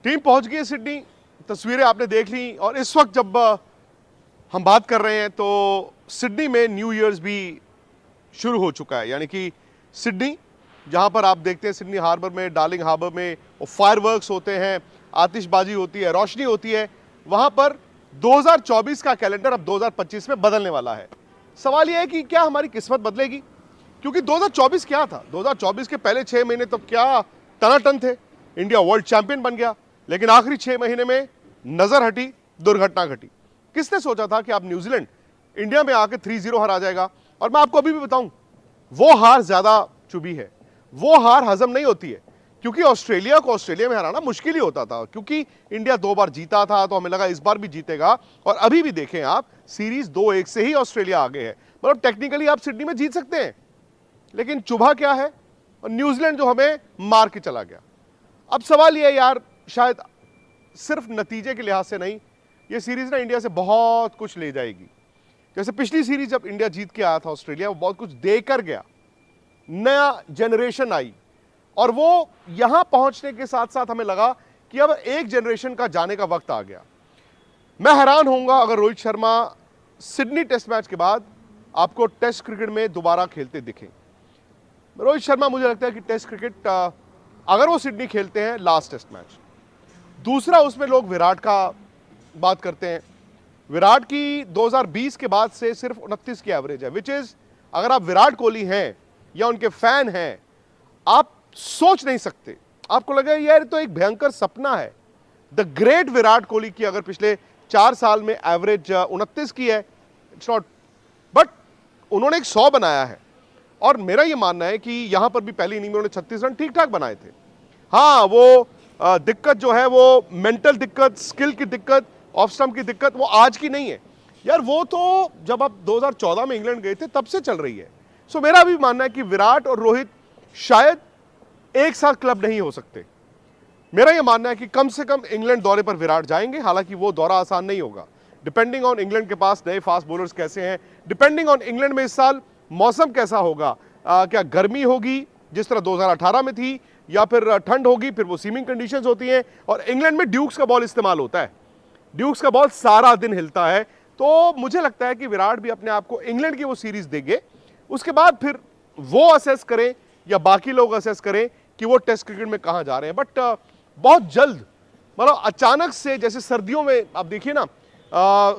Team पहुंच गई है सिडनी, तस्वीरें आपने देख ली। और इस वक्त जब हम बात कर रहे हैं तो सिडनी में न्यू ईयर्स भी शुरू हो चुका है। यानी कि सिडनी, जहां पर आप देखते हैं सिडनी हार्बर में, डार्लिंग हार्बर में फायरवर्क्स होते हैं, आतिशबाजी होती है, रोशनी होती है, वहां पर 2024 का कैलेंडर अब 2025 में बदलने वाला है। सवाल यह है कि क्या हमारी किस्मत बदलेगी? क्योंकि 2024 क्या था? 2024 के पहले 6 महीने तो क्या टनाटन थे, इंडिया वर्ल्ड चैंपियन बन गया, लेकिन आखिरी 6 महीने में नजर हटी, दुर्घटना घटी। किसने सोचा था कि आप न्यूजीलैंड इंडिया में आके 3-0 हरा जाएगा? और मैं आपको अभी भी बताऊं, वो हार ज्यादा चुभी है, वो हार हजम नहीं होती है। क्योंकि ऑस्ट्रेलिया को ऑस्ट्रेलिया में हराना मुश्किल ही होता था, क्योंकि इंडिया 2 बार जीता था, तो हमें लगा इस बार भी जीतेगा। और अभी भी देखें आप, सीरीज 2-1 से ही ऑस्ट्रेलिया आगे है। मतलब टेक्निकली आप सिडनी में जीत सकते हैं, लेकिन चुभा क्या है? और न्यूजीलैंड जो हमें मार के चला गया। अब सवाल यह है यार, शायद सिर्फ नतीजे के लिहाज से नहीं, ये सीरीज ना इंडिया से बहुत कुछ ले जाएगी। जैसे पिछली सीरीज जब इंडिया जीत के आया था ऑस्ट्रेलिया, वो बहुत कुछ देकर गया, नया जनरेशन आई, और वो यहां पहुंचने के साथ साथ हमें लगा कि अब एक जनरेशन का जाने का वक्त आ गया। मैं हैरान होऊंगा अगर Rohit Sharma Sydney test match के बाद आपको टेस्ट क्रिकेट में दोबारा खेलते दिखें। रोहित शर्मा, मुझे लगता है कि टेस्ट क्रिकेट अगर वो सिडनी खेलते हैं, लास्ट टेस्ट मैच। दूसरा, उसमें लोग विराट का बात करते हैं। विराट की 2020 के बाद से सिर्फ 29 की एवरेज है, विच इज, अगर आप विराट कोहली हैं या उनके फैन हैं, आप सोच नहीं सकते। आपको लगे यार तो एक भयंकर सपना है। द ग्रेट विराट कोहली की अगर पिछले 4 साल में एवरेज 29 की है, इट्स नॉट, बट उन्होंने एक 100 बनाया है। और मेरा यह मानना है कि यहां पर भी पहली इनिंग में उन्होंने 36 रन ठीक ठाक बनाए थे। हाँ, वो दिक्कत जो है, वो मेंटल दिक्कत, स्किल की दिक्कत, ऑफ स्टंप की दिक्कत, वो आज की नहीं है यार, वो तो जब आप 2014 में इंग्लैंड गए थे तब से चल रही है। सो मेरा भी मानना है कि विराट और रोहित शायद एक साथ क्लब नहीं हो सकते। मेरा यह मानना है कि कम से कम इंग्लैंड दौरे पर विराट जाएंगे। हालांकि वो दौरा आसान नहीं होगा, डिपेंडिंग ऑन इंग्लैंड के पास नए फास्ट बॉलर्स कैसे हैं, डिपेंडिंग ऑन इंग्लैंड में इस साल मौसम कैसा होगा, क्या गर्मी होगी जिस तरह 2018 में थी, या फिर ठंड होगी, फिर वो सीमिंग कंडीशंस होती हैं। और इंग्लैंड में ड्यूक्स का बॉल इस्तेमाल होता है, ड्यूक्स का बॉल सारा दिन हिलता है। तो मुझे लगता है कि विराट भी अपने आप को इंग्लैंड की वो सीरीज देंगे, उसके बाद फिर वो असेस करें या बाकी लोग असेस करें कि वो टेस्ट क्रिकेट में कहां जा रहे हैं। बट बहुत जल्द, मतलब अचानक से, जैसे सर्दियों में आप देखिए ना,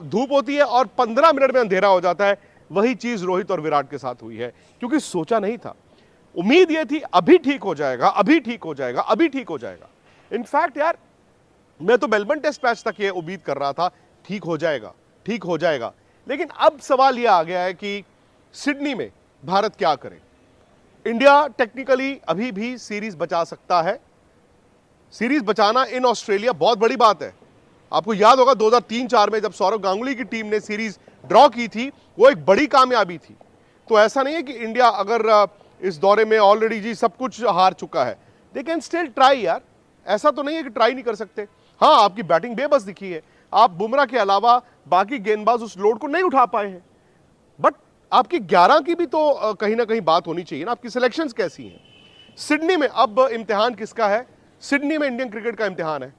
धूप होती है और 15 मिनट में अंधेरा हो जाता है, वही चीज रोहित और विराट के साथ हुई है। क्योंकि सोचा नहीं था, उम्मीद यह थी अभी ठीक हो जाएगा, अभी ठीक हो जाएगा, अभी ठीक हो जाएगा। इनफैक्ट यार, मैं तो मेलबर्न टेस्ट मैच तक ये उम्मीद कर रहा था, ठीक हो जाएगा, ठीक हो जाएगा। लेकिन अब सवाल यह आ गया है कि सिडनी में भारत क्या करे। इंडिया टेक्निकली अभी भी सीरीज बचा सकता है। सीरीज बचाना इन ऑस्ट्रेलिया बहुत बड़ी बात है। आपको याद होगा 2003-4 में जब सौरव गांगुली की टीम ने सीरीज ड्रॉ की थी, वो एक बड़ी कामयाबी थी। तो ऐसा नहीं है कि इंडिया अगर इस दौरे में ऑलरेडी जी सब कुछ हार चुका है, दे कैन स्टिल ट्राई यार। ऐसा तो नहीं है कि ट्राई नहीं कर सकते। हाँ, आपकी बैटिंग बेबस दिखी है, आप बुमराह के अलावा बाकी गेंदबाज उस लोड को नहीं उठा पाए हैं, बट आपकी 11 की भी तो कहीं ना कहीं बात होनी चाहिए ना, आपकी सिलेक्शंस कैसी हैं। सिडनी में अब इम्तिहान किसका है? सिडनी में इंडियन क्रिकेट का इम्तिहान है।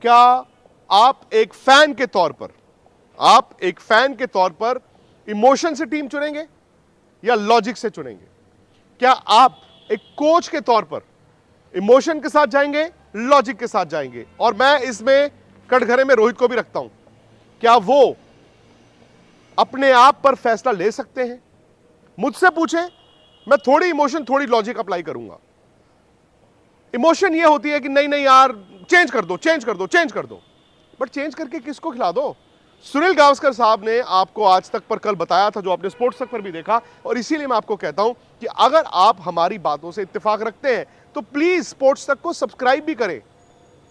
क्या आप एक फैन के तौर पर, आप एक फैन के तौर पर इमोशन से टीम चुनेंगे या लॉजिक से चुनेंगे? क्या आप एक कोच के तौर पर इमोशन के साथ जाएंगे, लॉजिक के साथ जाएंगे? और मैं इसमें कटघरे में रोहित को भी रखता हूं। क्या वो अपने आप पर फैसला ले सकते हैं? मुझसे पूछे, मैं थोड़ी इमोशन थोड़ी लॉजिक अप्लाई करूंगा। इमोशन ये होती है कि नहीं नहीं यार, चेंज कर दो, चेंज कर दो, चेंज कर दो, बट चेंज करके किसको खिला दो? सुनील गावस्कर साहब ने आपको आज तक पर कल बताया था, जो आपने स्पोर्ट्स तक पर भी देखा। और इसीलिए मैं आपको कहता हूं कि अगर आप हमारी बातों से इत्तेफाक रखते हैं तो प्लीज स्पोर्ट्स तक को सब्सक्राइब भी करें,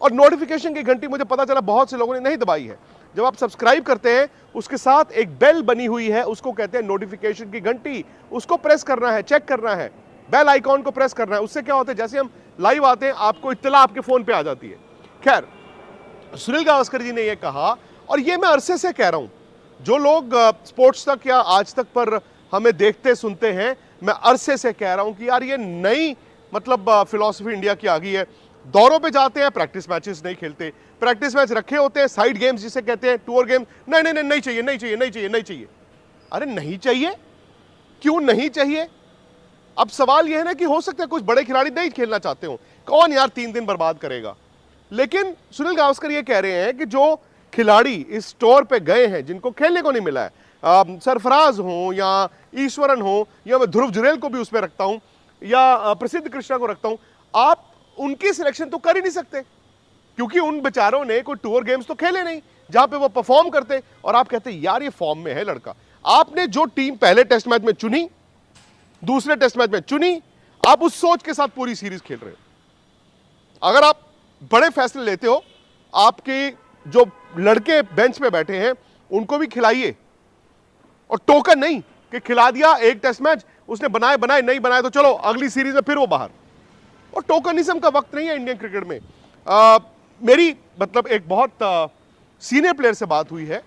और नोटिफिकेशन की घंटी, मुझे पता चला बहुत से लोगों ने नहीं दबाई है। जब आप सब्सक्राइब करते हैं, उसके साथ एक बेल बनी हुई है, उसको कहते हैं नोटिफिकेशन की घंटी, उसको प्रेस करना है, चेक करना है, बेल आइकॉन को प्रेस करना है। उससे क्या होता है, जैसे हम लाइव आते हैं आपको इत्तला आपके फोन पे आ जाती है। खैर, सुनील गावस्कर जी ने यह कहा, और ये मैं अरसे से कह रहा हूं, जो लोग स्पोर्ट्स तक या आज तक पर हमें देखते सुनते हैं, मैं अरसे से कह रहा हूं कि यार ये नई मतलब फिलॉसफी इंडिया की आ गई है। दौरों पे जाते हैं, प्रैक्टिस मैचेस नहीं खेलते, प्रैक्टिस मैच रखे होते हैं, साइड गेम्स जिसे कहते हैं, टूर गेम, नहीं नहीं नहीं, नहीं चाहिए, नहीं चाहिए, नहीं चाहिए, नहीं चाहिए। अरे नहीं चाहिए, क्यों नहीं चाहिए? अब सवाल यह है ना कि हो सकता है कुछ बड़े खिलाड़ी नहीं खेलना चाहते हो, कौन यार 3 दिन बर्बाद करेगा। लेकिन सुनील गावस्कर ये कह रहे हैं कि जो खिलाड़ी इस टूर पे गए हैं, जिनको खेलने को नहीं मिला है, सरफराज हो या ईश्वरन हो, या मैं ध्रुव जुरेल को भी उसमें रखता हूं, या प्रसिद्ध कृष्णा को रखता हूं, आप उनकी सिलेक्शन तो कर ही नहीं सकते, क्योंकि उन बेचारों ने कोई टूर गेम्स तो खेले नहीं जहां पे वो परफॉर्म करते, और आप कहते यार ये फॉर्म में है लड़का। आपने जो टीम पहले टेस्ट मैच में चुनी, दूसरे टेस्ट मैच में चुनी, आप उस सोच के साथ पूरी सीरीज खेल रहे हो। अगर आप बड़े फैसले लेते हो, आपके जो लड़के बेंच पे बैठे हैं उनको भी खिलाइए, और टोकन नहीं कि खिला दिया एक टेस्ट मैच, उसने बनाए बनाए, नहीं बनाए तो चलो अगली सीरीज में फिर वो बाहर। और टोकनिज्म का वक्त नहीं है इंडियन क्रिकेट में। मेरी मतलब एक बहुत सीनियर प्लेयर से बात हुई है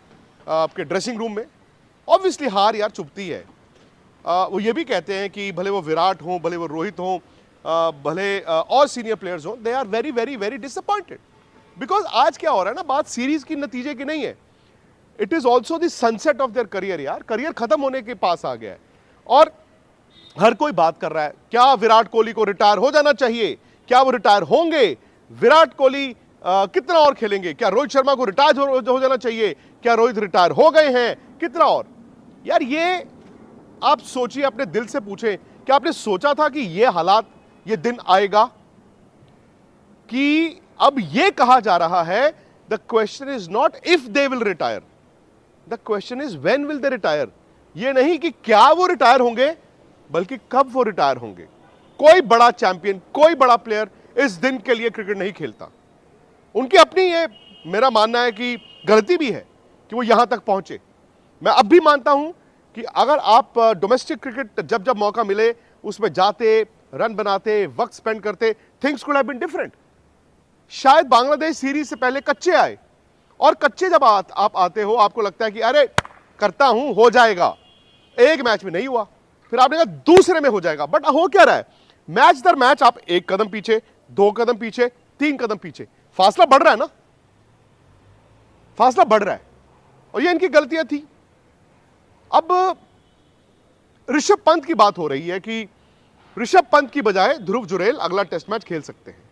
आपके ड्रेसिंग रूम में। ऑब्वियसली हार यार चुभती है। वो ये भी कहते हैं कि भले वो विराट हो, भले वो रोहित हो, भले और सीनियर प्लेयर्स हो, they are very very very disappointed, because आज क्या हो रहा है ना, बात सीरीज की नतीजे की नहीं है, it is also the sunset of their career. यार करियर खत्म होने के पास आ गया है, और हर कोई बात कर रहा है क्या विराट कोहली को रिटायर हो जाना चाहिए, क्या वो रिटायर होंगे, विराट कोहली कितना और खेलेंगे, क्या रोहित शर्मा को रिटायर हो जाना चाहिए, क्या रोहित रिटायर हो गए हैं, कितना और। यार ये आप सोचिए, अपने दिल से पूछें, क्या आपने सोचा था कि ये हालात, ये दिन आएगा कि अब ये कहा जा रहा है the question is not if they will retire, the question is when will they retire. ये नहीं कि क्या वो रिटायर होंगे, बल्कि कब वो रिटायर होंगे। कोई बड़ा चैंपियन, कोई बड़ा प्लेयर इस दिन के लिए क्रिकेट नहीं खेलता। उनकी अपनी, ये मेरा मानना है कि गलती भी है कि वो यहां तक पहुंचे। मैं अब भी मानता हूं कि अगर आप डोमेस्टिक क्रिकेट जब जब मौका मिले उसमें जाते, रन बनाते, वक्त स्पेंड करते, things could have been different. शायद बांग्लादेश सीरीज से पहले कच्चे आए, और कच्चे जब आप आते हो, आपको लगता है कि अरे करता हूं, हो जाएगा। एक मैच में नहीं हुआ, फिर आपने कहा दूसरे में हो जाएगा, बट हो क्या रहा है, मैच दर मैच आप एक कदम पीछे, 2 कदम पीछे, 3 कदम पीछे, फासला बढ़ रहा है ना, फासला बढ़ रहा है, और ये इनकी गलतियां थी। अब ऋषभ पंत की बात हो रही है कि ऋषभ पंत की बजाय ध्रुव जुरेल अगला टेस्ट मैच खेल सकते हैं।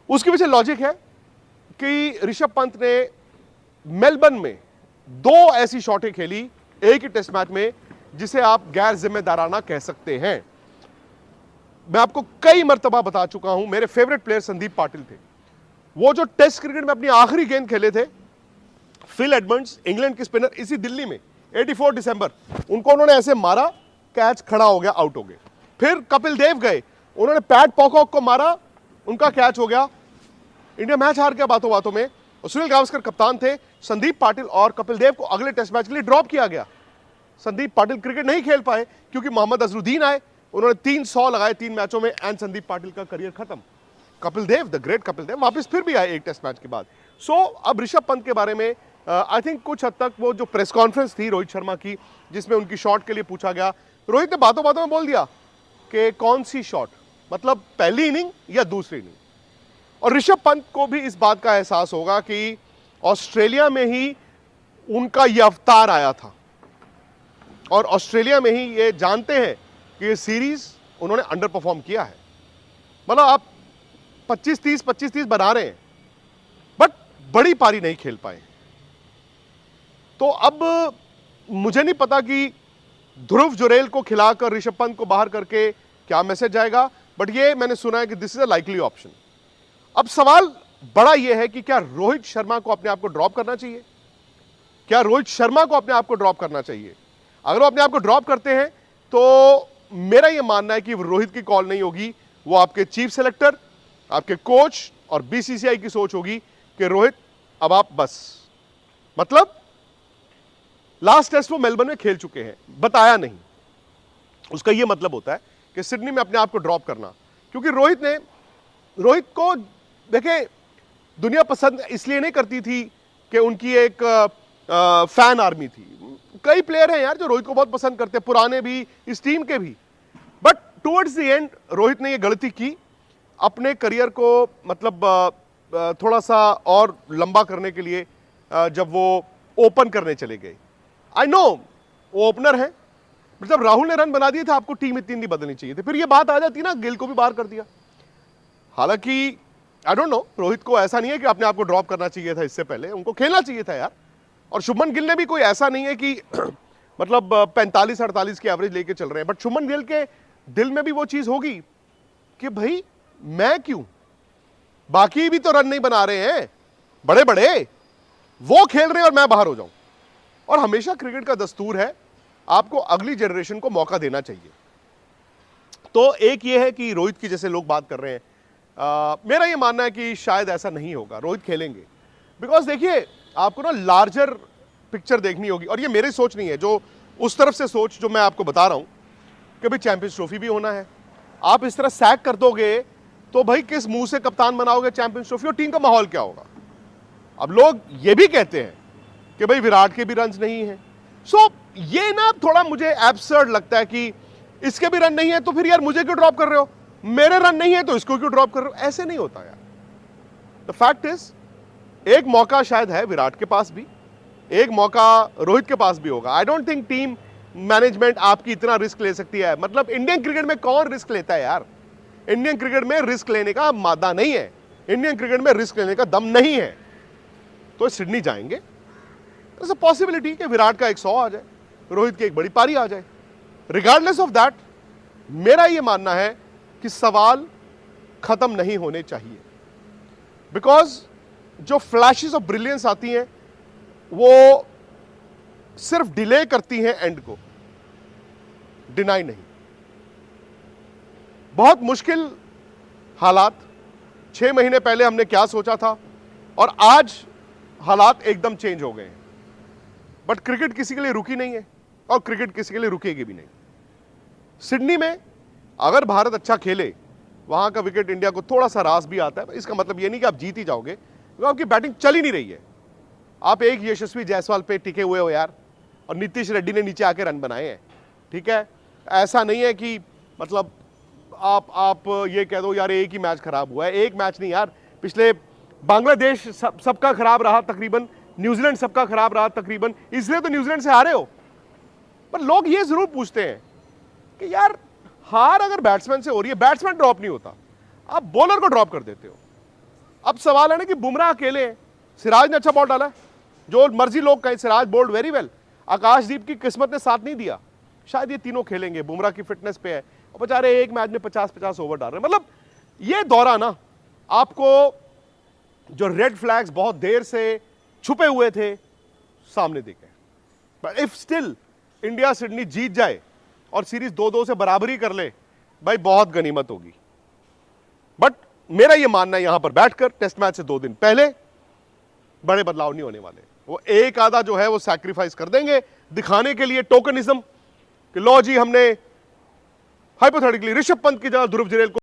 उसके पीछे लॉजिक है कि ऋषभ पंत ने मेलबर्न में 2 ऐसी शॉटें खेली एक ही टेस्ट मैच में जिसे आप गैर जिम्मेदाराना कह सकते हैं। मैं आपको कई मर्तबा बता चुका हूं, मेरे फेवरेट प्लेयर संदीप पाटिल थे। वो जो टेस्ट क्रिकेट में अपनी आखिरी गेंद खेले थे, फिल एडमंड्स इंग्लैंड के स्पिनर, इसी दिल्ली में 84 दिसंबर, उनको उन्होंने ऐसे मारा, कैच खड़ा हो गया, आउट हो गए। फिर कपिल देव गए, उन्होंने पैट पॉकॉक को मारा, उनका कैच हो गया, इंडिया मैच हार गया बातों बातों में। और सुनील गावस्कर कप्तान थे, संदीप पाटिल और कपिल देव को अगले टेस्ट मैच के लिए ड्रॉप किया गया। संदीप पाटिल क्रिकेट नहीं खेल पाए क्योंकि मोहम्मद अजरुद्दीन आए, उन्होंने 300 लगाए 3 मैचों में, एंड संदीप पाटिल का करियर खत्म। कपिल देव, द ग्रेट कपिल देव, वापस फिर भी आए एक टेस्ट मैच के बाद। सो अब ऋषभ पंत के बारे में आई थिंक कुछ हद तक वो जो प्रेस कॉन्फ्रेंस थी रोहित शर्मा की, जिसमें उनकी शॉट के लिए पूछा गया, रोहित ने बातों बातों में बोल दिया कि कौन सी शॉट, मतलब पहली इनिंग या दूसरी इनिंग। और ऋषभ पंत को भी इस बात का एहसास होगा कि ऑस्ट्रेलिया में ही उनका यह अवतार आया था, और ऑस्ट्रेलिया में ही ये जानते हैं कि ये सीरीज उन्होंने अंडर परफॉर्म किया है। मतलब आप 25-30 बना रहे हैं, बट बड़ी पारी नहीं खेल पाए। तो अब मुझे नहीं पता कि ध्रुव जुरेल को खिलाकर ऋषभ पंत को बाहर करके क्या मैसेज जाएगा, बट ये मैंने सुना है कि this is a likely option. अब सवाल बड़ा यह है कि क्या रोहित शर्मा को अपने आप को ड्रॉप करना चाहिए, क्या रोहित शर्मा को अपने आप को ड्रॉप करना चाहिए। अगर वो अपने आप को ड्रॉप करते हैं तो मेरा यह मानना है कि रोहित की कॉल नहीं होगी, वो आपके चीफ सेलेक्टर, आपके कोच और बीसीसीआई की सोच होगी कि रोहित अब आप बस, मतलब लास्ट टेस्ट वो मेलबर्न में खेल चुके हैं, बताया नहीं, उसका यह मतलब होता है कि सिडनी में अपने आप को ड्रॉप करना। क्योंकि रोहित को देखें, दुनिया पसंद इसलिए नहीं करती थी कि उनकी एक फैन आर्मी थी। कई प्लेयर हैं यार जो रोहित को बहुत पसंद करते हैं, पुराने भी, इस टीम के भी, but towards the end Rohit ने ये गलती की। अपने करियर को मतलब थोड़ा सा और लंबा करने के लिए जब वो ओपन करने चले गए। आई नो वो ओपनर है, जब राहुल ने रन बना दिए थे आपको टीम इतनी नहीं बदलनी चाहिए थी, फिर ये बात आ जाती ना, गिल को भी बाहर कर दिया। हालांकि आई डोंट नो, रोहित को ऐसा नहीं है कि अपने आप को ड्रॉप करना चाहिए था, इससे पहले उनको खेलना चाहिए था यार। और शुभमन गिल ने भी कोई ऐसा नहीं है कि मतलब 45-48 की एवरेज लेके चल रहे हैं, बट शुभमन गिल के दिल में भी वो चीज होगी कि भाई मैं क्यों, बाकी भी तो रन नहीं बना रहे हैं बड़े बड़े, वो खेल रहे हैं और मैं बाहर हो जाऊं। और हमेशा क्रिकेट का दस्तूर है आपको अगली जनरेशन को मौका देना चाहिए। तो एक ये है कि रोहित की जैसे लोग बात कर रहे हैं, मेरा ये मानना है कि शायद ऐसा नहीं होगा, रोहित खेलेंगे। बिकॉज देखिए आपको ना लार्जर पिक्चर देखनी होगी, और ये मेरी सोच नहीं है, जो उस तरफ से सोच जो मैं आपको बता रहा हूं कि भाई चैंपियंस ट्रॉफी भी होना है। आप इस तरह सैक कर दोगे तो भाई किस मुंह से कप्तान बनाओगे चैंपियंस ट्रॉफी, और टीम का माहौल क्या होगा। अब लोग ये भी कहते हैं कि भाई विराट के भी रन नहीं है, सो ये ना थोड़ा मुझे एब्सर्ड लगता है कि इसके भी रन नहीं है तो फिर यार मुझे क्यों ड्रॉप कर रहे हो, मेरे रन नहीं है तो इसको क्यों ड्रॉप कर रहे हो। ऐसे नहीं होता यार। द फैक्ट इज एक मौका शायद है विराट के पास भी, एक मौका रोहित के पास भी होगा। I don't think team management आपकी इतना रिस्क ले सकती है। मतलब इंडियन क्रिकेट में कौन रिस्क लेता है यार, इंडियन क्रिकेट में रिस्क लेने का मादा नहीं है, इंडियन क्रिकेट में रिस्क लेने का दम नहीं है। तो सिडनी जाएंगे, पॉसिबिलिटी कि विराट का 100 आ जाए, रोहित की एक बड़ी पारी आ जाए। रिगार्डलेस ऑफ दैट मेरा यह मानना है कि सवाल खत्म नहीं होने चाहिए, बिकॉज जो फ्लैशेस ऑफ ब्रिलियंस आती हैं वो सिर्फ डिले करती हैं एंड को, डिनाई नहीं। बहुत मुश्किल हालात 6 महीने पहले हमने क्या सोचा था, और आज हालात एकदम चेंज हो गए हैं। बट क्रिकेट किसी के लिए रुकी नहीं है और क्रिकेट किसी के लिए रुकेगी भी नहीं। सिडनी में अगर भारत अच्छा खेले, वहां का विकेट इंडिया को थोड़ा सा रास भी आता है, इसका मतलब ये नहीं कि आप जीत ही जाओगे, क्योंकि आपकी बैटिंग चल ही नहीं रही है। आप एक यशस्वी जायसवाल पे टिके हुए हो यार, और नीतीश रेड्डी ने नीचे आके रन बनाए हैं, ठीक है। ऐसा नहीं है कि मतलब आप ये कह दो यार एक ही मैच खराब हुआ है, एक मैच नहीं यार, पिछले बांग्लादेश सबका खराब रहा तकरीबन, न्यूजीलैंड सबका खराब रहा तकरीबन, इसलिए तो न्यूजीलैंड से हारे हो। पर लोग ये जरूर पूछते हैं कि यार हार अगर बैट्समैन से हो रही है, बैट्समैन ड्रॉप नहीं होता, आप बॉलर को ड्रॉप कर देते हो। अब सवाल है ना कि बुमराह अकेले हैं, सिराज ने अच्छा बॉल डाला, जो मर्जी लोग कहें, सिराज बोल्ड वेरी वेल, आकाशदीप की किस्मत ने साथ नहीं दिया, शायद ये तीनों खेलेंगे, बुमराह की फिटनेस पे है, और बेचारे एक मैच में 50-50 ओवर डाल रहे हैं। मतलब ये दौरा ना आपको जो रेड फ्लैग्स बहुत देर से छुपे हुए थे सामने दिखे। But if still India Sydney जीत जाए और सीरीज 2-2 से बराबरी कर ले, भाई बहुत गनीमत होगी। बट मेरा यह मानना है यहां पर बैठकर टेस्ट मैच से 2 दिन पहले बड़े बदलाव नहीं होने वाले, वो एक आधा जो है वो सैक्रिफाइस कर देंगे दिखाने के लिए, टोकनिज्म कि लो जी हमने हाइपोथेटिकली ऋषभ पंत की जगह ध्रुव जुरैल को